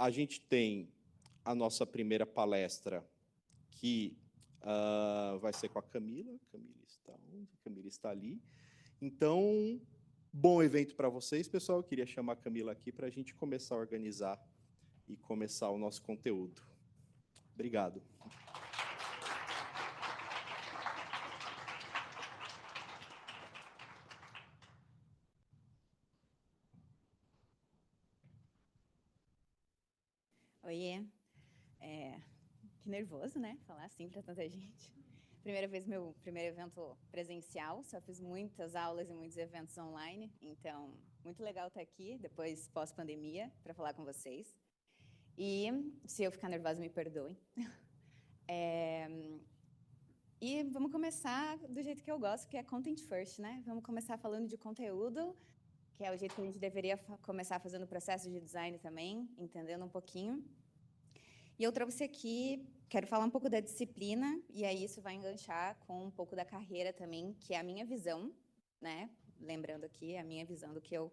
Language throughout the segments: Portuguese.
a gente tem a nossa primeira palestra, que vai ser com a Camila. Camila está ali. Então, bom evento para vocês, pessoal. Eu queria chamar a Camila aqui para a gente começar a organizar e começar o nosso conteúdo. Obrigado. Oiê. Que nervoso, né? Falar assim para tanta gente. Primeira vez, meu primeiro evento presencial. Só fiz muitas aulas e muitos eventos online. Então, muito legal estar aqui, depois pós-pandemia, para falar com vocês. E, se eu ficar nervosa, me perdoem. E vamos começar do jeito que eu gosto, que é content first, né? Vamos começar falando de conteúdo, que é o jeito que a gente deveria começar fazendo o processo de design também, entendendo um pouquinho. E eu trouxe aqui, quero falar um pouco da disciplina, e aí isso vai enganchar com um pouco da carreira também, que é a minha visão, né? Lembrando aqui, a minha visão do que eu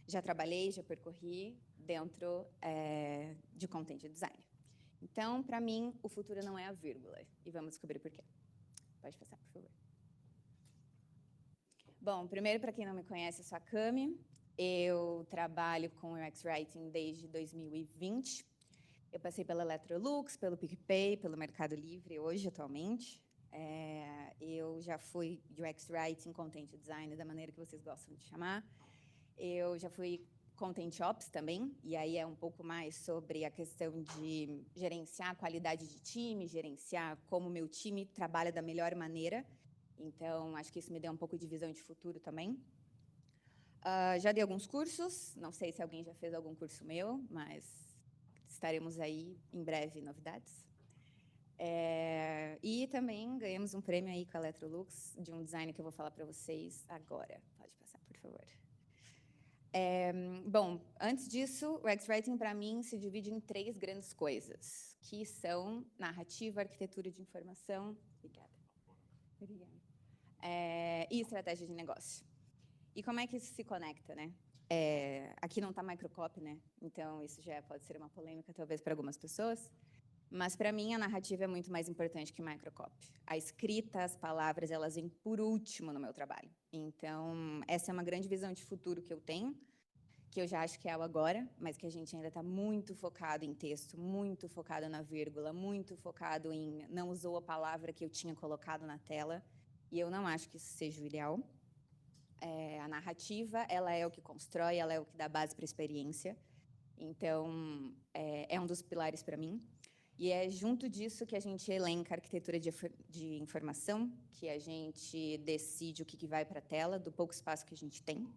já trabalhei, já percorri dentro de content design. Então, para mim, o futuro não é a vírgula, e vamos descobrir por quê. Pode passar, por favor. Bom, primeiro, para quem não me conhece, eu sou a Cami. Eu trabalho com UX Writing desde 2020. Eu passei pela Electrolux, pelo PicPay, pelo Mercado Livre, hoje, atualmente. Eu já fui UX Writing, Content Design, da maneira que vocês gostam de chamar. Eu já fui Content Ops também, e aí é um pouco mais sobre a questão de gerenciar a qualidade de time, gerenciar como o meu time trabalha da melhor maneira. Então, acho que isso me deu um pouco de visão de futuro também. Já dei alguns cursos, não sei se alguém já fez algum curso meu, mas estaremos aí em breve, novidades. E também ganhamos um prêmio aí com a Electrolux, de um design que eu vou falar para vocês agora. Pode passar, por favor. Bom, antes disso, o UX Writing, para mim, se divide em 3 grandes coisas, que são narrativa, arquitetura de informação, obrigada, e estratégia de negócio. E como é que isso se conecta, né? Aqui não está microcopy, né? Então, isso já pode ser uma polêmica, talvez, para algumas pessoas. Mas, para mim, a narrativa é muito mais importante que microcopy. A escrita, as palavras, elas vêm por último no meu trabalho. Então, essa é uma grande visão de futuro que eu tenho, que eu já acho que é o agora, mas que a gente ainda está muito focado em texto, muito focado na vírgula, muito focado em não usou a palavra que eu tinha colocado na tela, e eu não acho que isso seja o ideal. A narrativa, ela é o que constrói, ela é o que dá base para a experiência. Então, é um dos pilares para mim. E é junto disso que a gente elenca a arquitetura de informação, que a gente decide o que vai para a tela, do pouco espaço que a gente tem.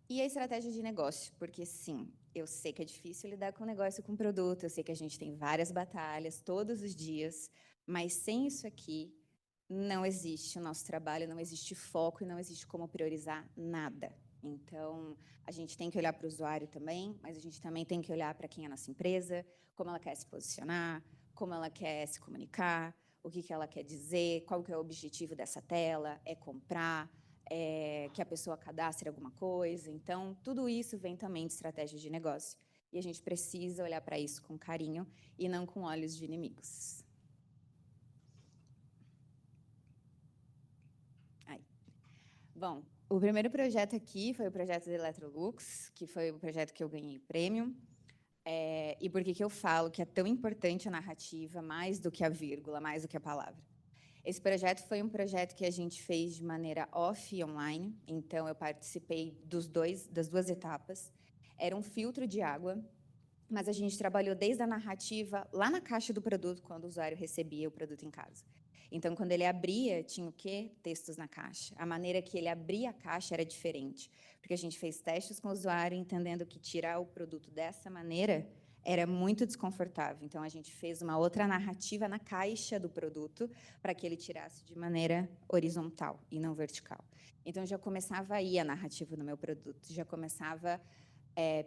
E a estratégia de negócio, porque, sim, eu sei que é difícil lidar com negócio, com produto, eu sei que a gente tem várias batalhas todos os dias, mas sem isso aqui, não existe o nosso trabalho, não existe foco e não existe como priorizar nada. Então, a gente tem que olhar para o usuário também, mas a gente também tem que olhar para quem é a nossa empresa, como ela quer se posicionar, como ela quer se comunicar, o que ela quer dizer, qual que é o objetivo dessa tela, é comprar, que a pessoa cadastre alguma coisa. Então, tudo isso vem também de estratégia de negócio. E a gente precisa olhar para isso com carinho e não com olhos de inimigos. Bom, o primeiro projeto aqui foi o projeto da Electrolux, que foi o projeto que eu ganhei o prêmio. E por que eu falo que é tão importante a narrativa, mais do que a vírgula, mais do que a palavra? Esse projeto foi um projeto que a gente fez de maneira off e online, então eu participei das duas etapas. Era um filtro de água, mas a gente trabalhou desde a narrativa lá na caixa do produto, quando o usuário recebia o produto em casa. Então, quando ele abria, tinha o quê? Textos na caixa. A maneira que ele abria a caixa era diferente, porque a gente fez testes com o usuário, entendendo que tirar o produto dessa maneira era muito desconfortável. Então, a gente fez uma outra narrativa na caixa do produto para que ele tirasse de maneira horizontal e não vertical. Então, já começava aí a narrativa no meu produto, já começava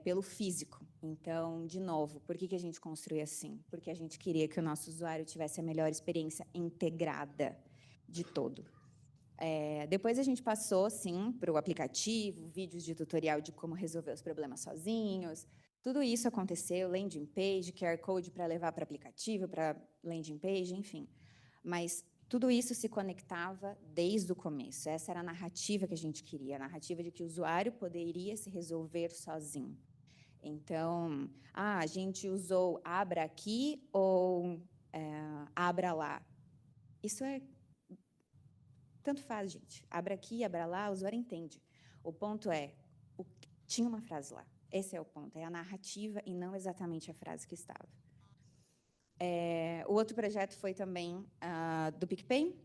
pelo físico. Então, de novo, por que a gente construiu assim? Porque a gente queria que o nosso usuário tivesse a melhor experiência integrada de todo. Depois a gente passou, sim, para o aplicativo, vídeos de tutorial de como resolver os problemas sozinhos, Tudo isso aconteceu, landing page, QR Code para levar para aplicativo, para landing page, enfim. Mas tudo isso se conectava desde o começo. Essa era a narrativa que a gente queria, a narrativa de que o usuário poderia se resolver sozinho. Então, a gente usou abra aqui ou abra lá. Isso é... Tanto faz, gente. Abra aqui, abra lá, o usuário entende. O ponto é, tinha uma frase lá. Esse é o ponto, é a narrativa e não exatamente a frase que estava. O outro projeto foi também do PicPay.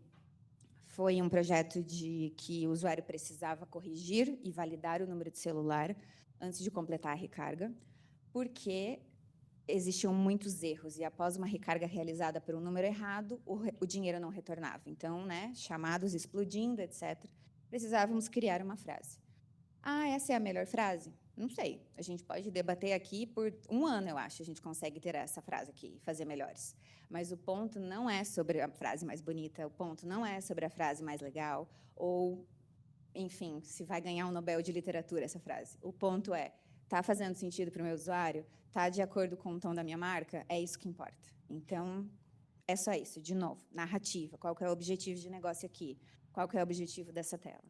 Foi um projeto de que o usuário precisava corrigir e validar o número de celular antes de completar a recarga, porque existiam muitos erros, e após uma recarga realizada por um número errado, o dinheiro não retornava. Então, né, chamados explodindo, etc. Precisávamos criar uma frase. Essa é a melhor frase? Não sei. A gente pode debater aqui por 1 ano, eu acho, a gente consegue ter essa frase aqui e fazer melhores. Mas o ponto não é sobre a frase mais bonita, o ponto não é sobre a frase mais legal, ou, enfim, se vai ganhar um Nobel de literatura essa frase. O ponto é, está fazendo sentido para o meu usuário? Está de acordo com o tom da minha marca? É isso que importa. Então, é só isso. De novo, narrativa. Qual que é o objetivo de negócio aqui? Qual que é o objetivo dessa tela?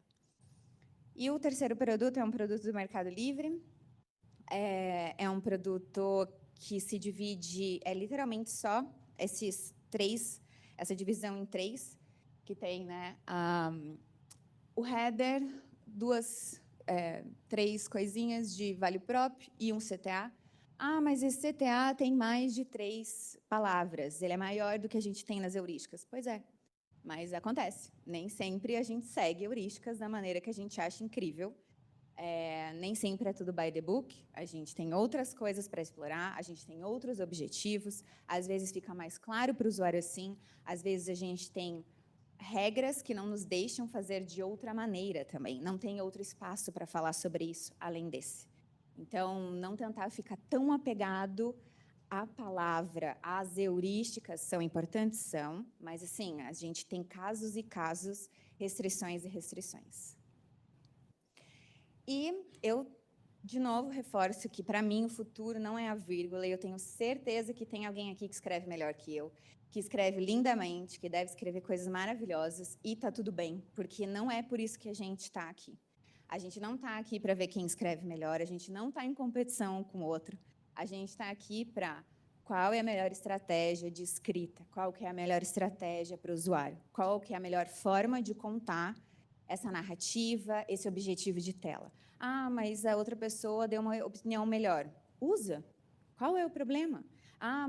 E o terceiro produto é um produto do Mercado Livre. É um produto que se divide, literalmente só essa divisão em 3, que tem, né, o header, 3 coisinhas de value prop e um CTA. Mas esse CTA tem mais de 3 palavras, ele é maior do que a gente tem nas heurísticas. Pois é, mas acontece. Nem sempre a gente segue heurísticas da maneira que a gente acha incrível. Nem sempre é tudo by the book, a gente tem outras coisas para explorar, a gente tem outros objetivos, às vezes fica mais claro para o usuário assim, às vezes a gente tem regras que não nos deixam fazer de outra maneira também, não tem outro espaço para falar sobre isso além desse. Então, não tentar ficar tão apegado à palavra, às heurísticas são importantes, são, mas assim, a gente tem casos e casos, restrições e restrições. E eu, de novo, reforço que, para mim, o futuro não é a vírgula, e eu tenho certeza que tem alguém aqui que escreve melhor que eu, que escreve lindamente, que deve escrever coisas maravilhosas, e está tudo bem, porque não é por isso que a gente está aqui. A gente não está aqui para ver quem escreve melhor, a gente não está em competição com o outro, a gente está aqui para qual é a melhor estratégia de escrita, qual que é a melhor estratégia para o usuário, qual que é a melhor forma de contar essa narrativa, esse objetivo de tela. Mas a outra pessoa deu uma opinião melhor. Usa. Qual é o problema?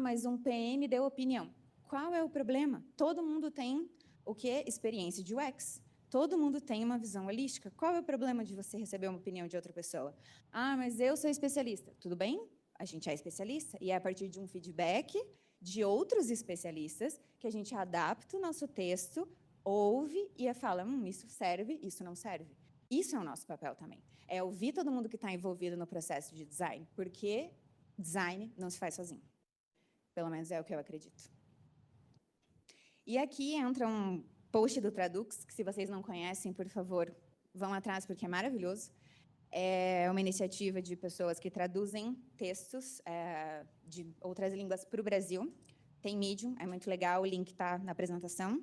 Mas um PM deu opinião. Qual é o problema? Todo mundo tem o quê? Experiência de UX. Todo mundo tem uma visão holística. Qual é o problema de você receber uma opinião de outra pessoa? Mas eu sou especialista. Tudo bem? A gente é especialista. E é a partir de um feedback de outros especialistas que a gente adapta o nosso texto, ouve e fala, isso serve, isso não serve. Isso é o nosso papel também. É ouvir todo mundo que está envolvido no processo de design, porque design não se faz sozinho. Pelo menos é o que eu acredito. E aqui entra um post do Tradux, que se vocês não conhecem, por favor, vão atrás, porque é maravilhoso. É uma iniciativa de pessoas que traduzem textos de outras línguas para o Brasil. Tem Medium, é muito legal, o link está na apresentação.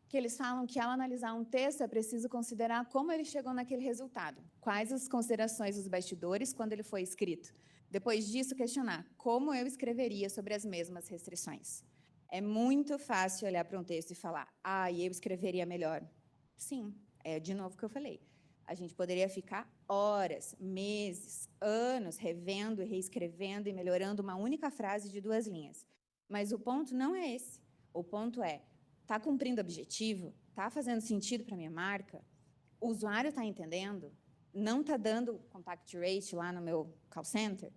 Que eles falam que, ao analisar um texto, é preciso considerar como ele chegou naquele resultado. Quais as considerações dos bastidores quando ele foi escrito. Depois disso, questionar como eu escreveria sobre as mesmas restrições. É muito fácil olhar para um texto e falar, eu escreveria melhor. Sim, é de novo o que eu falei. A gente poderia ficar horas, meses, anos revendo e reescrevendo e melhorando uma única frase de 2 linhas. Mas o ponto não é esse. O ponto é, está cumprindo o objetivo? Está fazendo sentido para a minha marca? O usuário está entendendo? Não está dando contact rate lá no meu call center?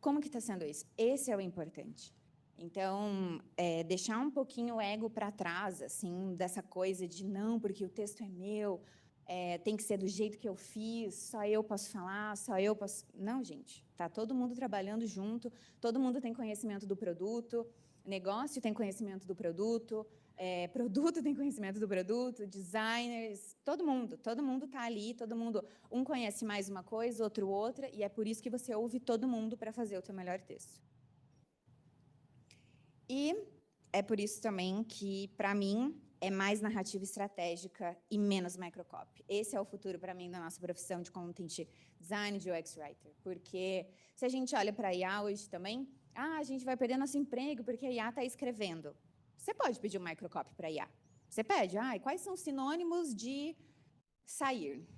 Como que está sendo isso? Esse é o importante. Então, deixar um pouquinho o ego para trás, assim, dessa coisa de não, porque o texto é meu, tem que ser do jeito que eu fiz, só eu posso falar, só eu posso... Não, gente, está todo mundo trabalhando junto, todo mundo tem conhecimento do produto, negócio tem conhecimento do produto, produto tem conhecimento do produto, designers, todo mundo está ali, todo mundo, um conhece mais uma coisa, outro outra, e é por isso que você ouve todo mundo para fazer o teu melhor texto. E é por isso também que, para mim, é mais narrativa estratégica e menos microcopy. Esse é o futuro, para mim, da nossa profissão de content design, de UX writer. Porque se a gente olha para a IA hoje também, a gente vai perder nosso emprego porque a IA está escrevendo. Você pode pedir um microcopy para a IA. Você pede, quais são os sinônimos de sair,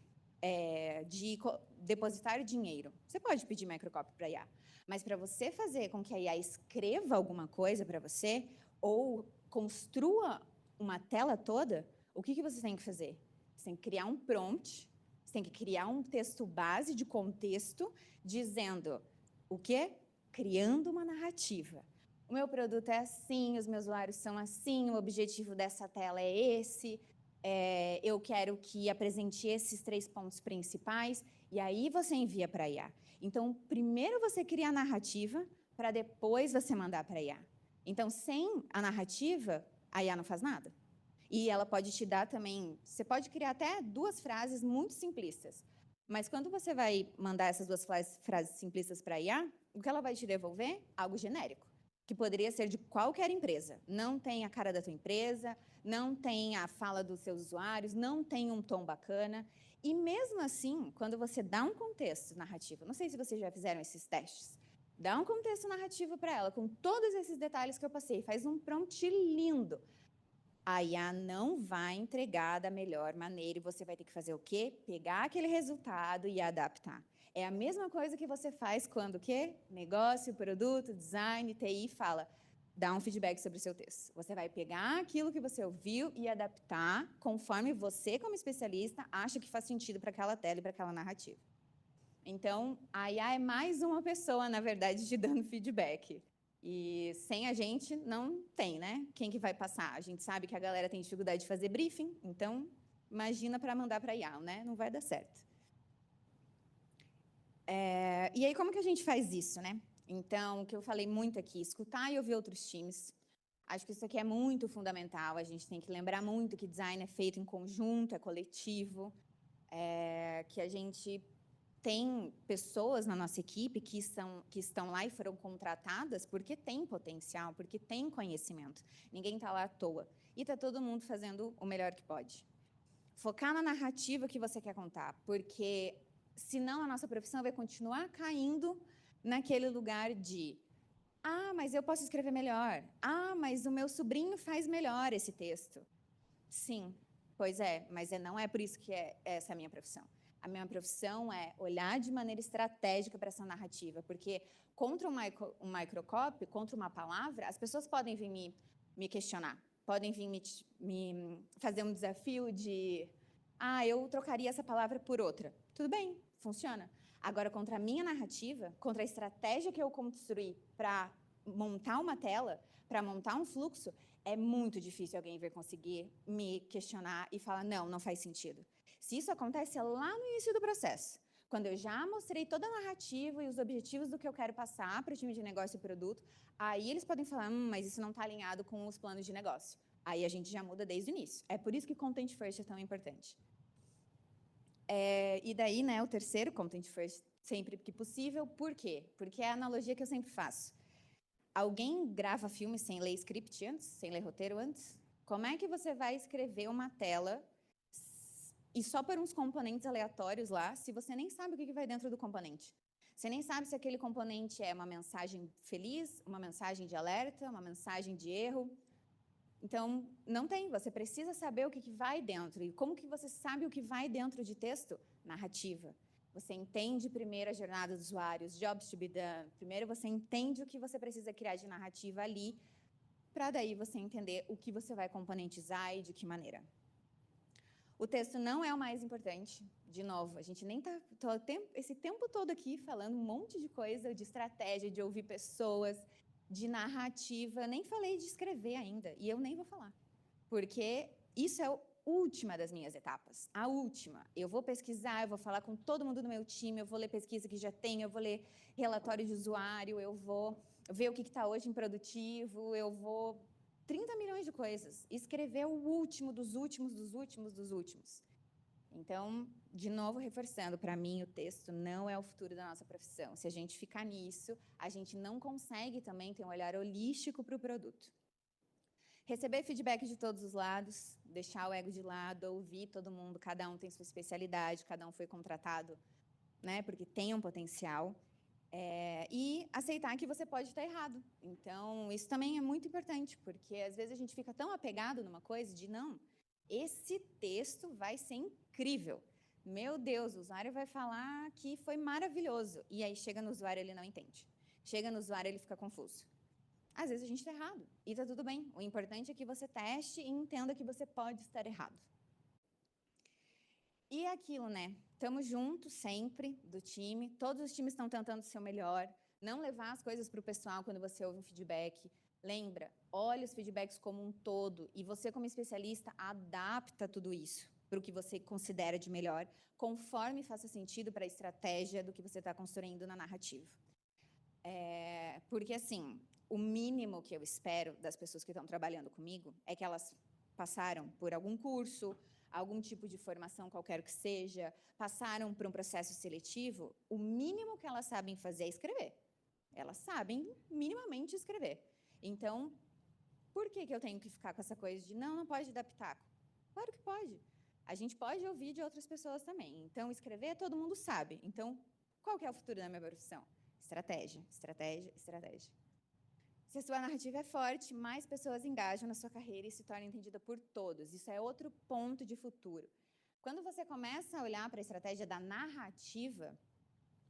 de depositar dinheiro? Você pode pedir microcopy para a IA. Mas para você fazer com que a IA escreva alguma coisa para você, ou construa uma tela toda, o que você tem que fazer? Você tem que criar um prompt, você tem que criar um texto base de contexto, dizendo o quê? Criando uma narrativa. O meu produto é assim, os meus usuários são assim, o objetivo dessa tela é esse, eu quero que apresente esses 3 pontos principais, e aí você envia para a IA. Então, primeiro você cria a narrativa, para depois você mandar para a IA. Então, sem a narrativa, a IA não faz nada. E ela pode te dar também... Você pode criar até 2 frases muito simplistas. Mas quando você vai mandar essas 2 frases simplistas para a IA, o que ela vai te devolver? Algo genérico, que poderia ser de qualquer empresa. Não tem a cara da tua empresa, não tem a fala dos seus usuários, não tem um tom bacana. E mesmo assim, quando você dá um contexto narrativo, não sei se vocês já fizeram esses testes, dá um contexto narrativo para ela, com todos esses detalhes que eu passei, faz um prompt lindo. A IA não vai entregar da melhor maneira e você vai ter que fazer o quê? Pegar aquele resultado e adaptar. É a mesma coisa que você faz quando o quê? Negócio, produto, design, TI fala, dá um feedback sobre o seu texto. Você vai pegar aquilo que você ouviu e adaptar conforme você, como especialista, acha que faz sentido para aquela tela e para aquela narrativa. Então, a IA é mais uma pessoa, na verdade, te dando feedback. E sem a gente, não tem, né? Quem que vai passar? A gente sabe que a galera tem dificuldade de fazer briefing, então, imagina para mandar para a IA, né? Não vai dar certo. E aí, como que a gente faz isso, né? Então, o que eu falei muito aqui, escutar e ouvir outros times. Acho que isso aqui é muito fundamental. A gente tem que lembrar muito que design é feito em conjunto, é coletivo, que a gente tem pessoas na nossa equipe que estão lá e foram contratadas porque tem potencial, porque tem conhecimento. Ninguém está lá à toa. E está todo mundo fazendo o melhor que pode. Focar na narrativa que você quer contar, porque senão a nossa profissão vai continuar caindo naquele lugar de mas eu posso escrever melhor. Mas o meu sobrinho faz melhor esse texto. Sim, pois é, mas não é por isso que essa é a minha profissão. A minha profissão é olhar de maneira estratégica para essa narrativa, porque contra um microcopy, contra uma palavra, as pessoas podem vir me questionar, podem vir me fazer um desafio de eu trocaria essa palavra por outra. Tudo bem, funciona. Agora, contra a minha narrativa, contra a estratégia que eu construí para montar uma tela, para montar um fluxo, é muito difícil alguém vir conseguir me questionar e falar, não faz sentido. Se isso acontece lá no início do processo, quando eu já mostrei toda a narrativa e os objetivos do que eu quero passar para o time de negócio e produto, aí eles podem falar, mas isso não está alinhado com os planos de negócio. Aí a gente já muda desde o início. É por isso que Content First é tão importante. E daí, né, o terceiro, Content First, sempre que possível. Por quê? Porque é a analogia que eu sempre faço. Alguém grava filme sem ler script antes, sem ler roteiro antes? Como é que você vai escrever uma tela e só por uns componentes aleatórios lá, se você nem sabe o que vai dentro do componente? Você nem sabe se aquele componente é uma mensagem feliz, uma mensagem de alerta, uma mensagem de erro. Então, não tem. Você precisa saber o que vai dentro. E como que você sabe o que vai dentro de texto? Narrativa. Você entende primeiro a jornada dos usuários, jobs to be done. Primeiro você entende o que você precisa criar de narrativa ali, para daí você entender o que você vai componentizar e de que maneira. O texto não é o mais importante. De novo, a gente nem está esse tempo todo aqui falando um monte de coisa, de estratégia, de ouvir pessoas, de narrativa. Nem falei de escrever ainda, e eu nem vou falar. Porque isso é a última das minhas etapas. A última. Eu vou pesquisar, eu vou falar com todo mundo do meu time, eu vou ler pesquisa que já tem, eu vou ler relatório de usuário, eu vou ver o que está hoje em produtivo, eu vou 30 milhões de coisas. Escrever o último dos últimos, dos últimos, dos últimos. Então, de novo, reforçando, para mim, o texto não é o futuro da nossa profissão. Se a gente ficar nisso, a gente não consegue também ter um olhar holístico para o produto. Receber feedback de todos os lados, deixar o ego de lado, ouvir todo mundo, cada um tem sua especialidade, cada um foi contratado, né, porque tem um potencial, e aceitar que você pode estar errado. Então, isso também é muito importante, porque às vezes a gente fica tão apegado numa coisa de, não, esse texto vai ser incrível. Meu Deus, o usuário vai falar que foi maravilhoso. E aí chega no usuário, ele não entende. Chega no usuário, ele fica confuso. Às vezes a gente está errado, e está tudo bem. O importante é que você teste e entenda que você pode estar errado. E é aquilo, né? Estamos juntos sempre, do time. Todos os times estão tentando ser o melhor. Não levar as coisas para o pessoal quando você ouve um feedback. Lembra, olha os feedbacks como um todo. E você, como especialista, adapta tudo isso para o que você considera de melhor, conforme faça sentido para a estratégia do que você está construindo na narrativa. Porque, assim, o mínimo que eu espero das pessoas que estão trabalhando comigo é que elas passaram por algum curso, algum tipo de formação qualquer que seja, passaram por um processo seletivo, o mínimo que elas sabem fazer é escrever. Elas sabem minimamente escrever. Então, por que eu tenho que ficar com essa coisa de não pode dar pitaco? Claro que pode. A gente pode ouvir de outras pessoas também. Então, escrever todo mundo sabe. Então, qual que é o futuro da minha profissão? Estratégia, estratégia, estratégia. Se a sua narrativa é forte, mais pessoas engajam na sua carreira e se torna entendida por todos. Isso é outro ponto de futuro. Quando você começa a olhar para a estratégia da narrativa,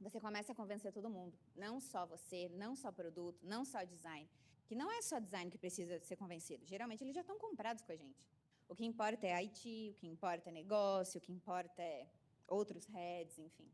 você começa a convencer todo mundo. Não só você, não só produto, não só design. Que não é só design que precisa ser convencido. Geralmente, eles já estão comprados com a gente. O que importa é IT, o que importa é negócio, o que importa é outros heads, enfim.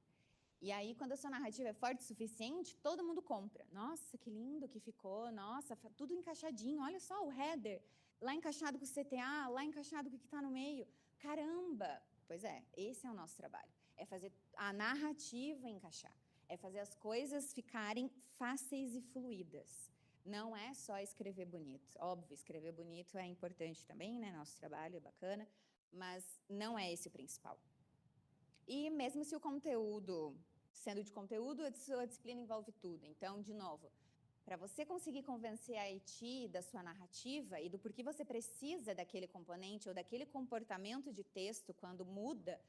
E aí, quando a sua narrativa é forte o suficiente, todo mundo compra. Nossa, que lindo que ficou. Nossa, tudo encaixadinho. Olha só o header. Lá encaixado com o CTA, lá encaixado com o que está no meio. Caramba! Pois é, esse é o nosso trabalho. É fazer a narrativa encaixar. É fazer as coisas ficarem fáceis e fluídas. Não é só escrever bonito. Óbvio, escrever bonito é importante também, né? Nosso trabalho é bacana. Mas não é esse o principal. E mesmo se o conteúdo, sendo de conteúdo, a sua disciplina envolve tudo. Então, de novo, para você conseguir convencer a IT da sua narrativa e do porquê você precisa daquele componente ou daquele comportamento de texto quando muda,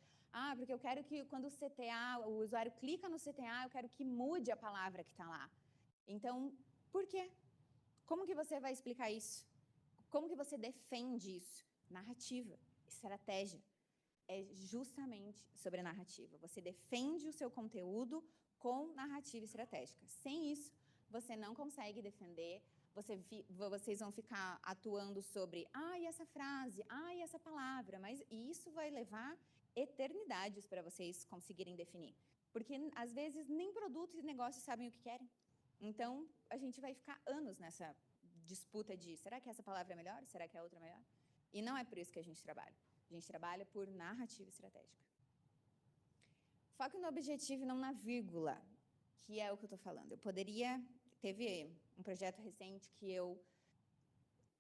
porque eu quero que quando o usuário clica no CTA, eu quero que mude a palavra que está lá. Então, por quê? Como que você vai explicar isso? Como que você defende isso? Narrativa, estratégia. É justamente sobre a narrativa. Você defende o seu conteúdo com narrativa estratégica. Sem isso, você não consegue defender, vocês vão ficar atuando sobre, e essa frase, e essa palavra, e isso vai levar eternidades para vocês conseguirem definir. Porque, às vezes, nem produto e negócio sabem o que querem. Então, a gente vai ficar anos nessa disputa de, será que essa palavra é melhor? Será que a outra é melhor? E não é por isso que a gente trabalha. A gente trabalha por narrativa estratégica. Foco no objetivo e não na vírgula, que é o que eu estou falando. Teve um projeto recente que eu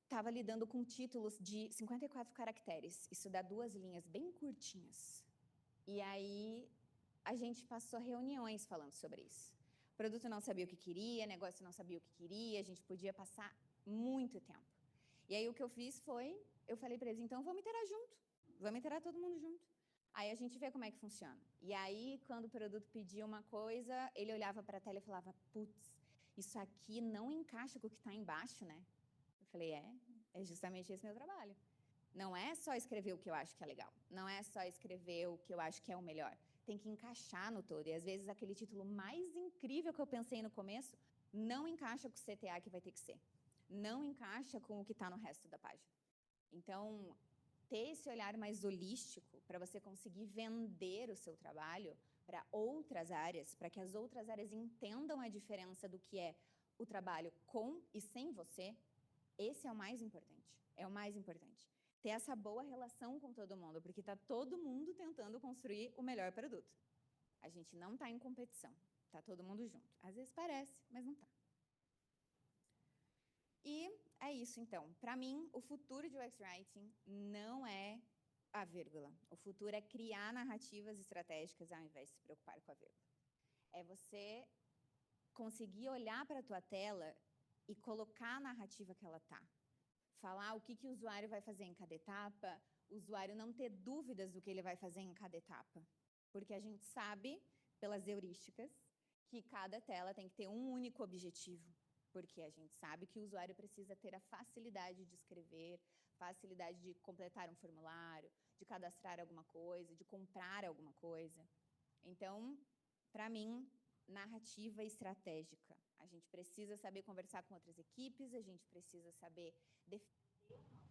estava lidando com títulos de 54 caracteres. Isso dá 2 linhas bem curtinhas. E aí, a gente passou reuniões falando sobre isso. O produto não sabia o que queria, o negócio não sabia o que queria, a gente podia passar muito tempo. E aí, o que eu fiz foi, eu falei para eles, então, vamos iterar junto. Vamos iterar todo mundo junto. Aí a gente vê como é que funciona. E aí, quando o produto pedia uma coisa, ele olhava para a tela e falava, putz, isso aqui não encaixa com o que está embaixo, né? Eu falei, é justamente esse meu trabalho. Não é só escrever o que eu acho que é legal. Não é só escrever o que eu acho que é o melhor. Tem que encaixar no todo. E, às vezes, aquele título mais incrível que eu pensei no começo não encaixa com o CTA que vai ter que ser. Não encaixa com o que está no resto da página. Então, ter esse olhar mais holístico para você conseguir vender o seu trabalho para outras áreas, para que as outras áreas entendam a diferença do que é o trabalho com e sem você, esse é o mais importante. É o mais importante. Ter essa boa relação com todo mundo, porque está todo mundo tentando construir o melhor produto. A gente não está em competição, está todo mundo junto. Às vezes parece, mas não está. E é isso, então. Para mim, o futuro de UX Writing não é a vírgula. O futuro é criar narrativas estratégicas ao invés de se preocupar com a vírgula. É você conseguir olhar para a tua tela e colocar a narrativa que ela tá. Falar o que o usuário vai fazer em cada etapa, o usuário não ter dúvidas do que ele vai fazer em cada etapa. Porque a gente sabe, pelas heurísticas, que cada tela tem que ter um único objetivo. Porque a gente sabe que o usuário precisa ter a facilidade de escrever, facilidade de completar um formulário, de cadastrar alguma coisa, de comprar alguma coisa. Então, para mim, narrativa estratégica. A gente precisa saber conversar com outras equipes, a gente precisa saber definir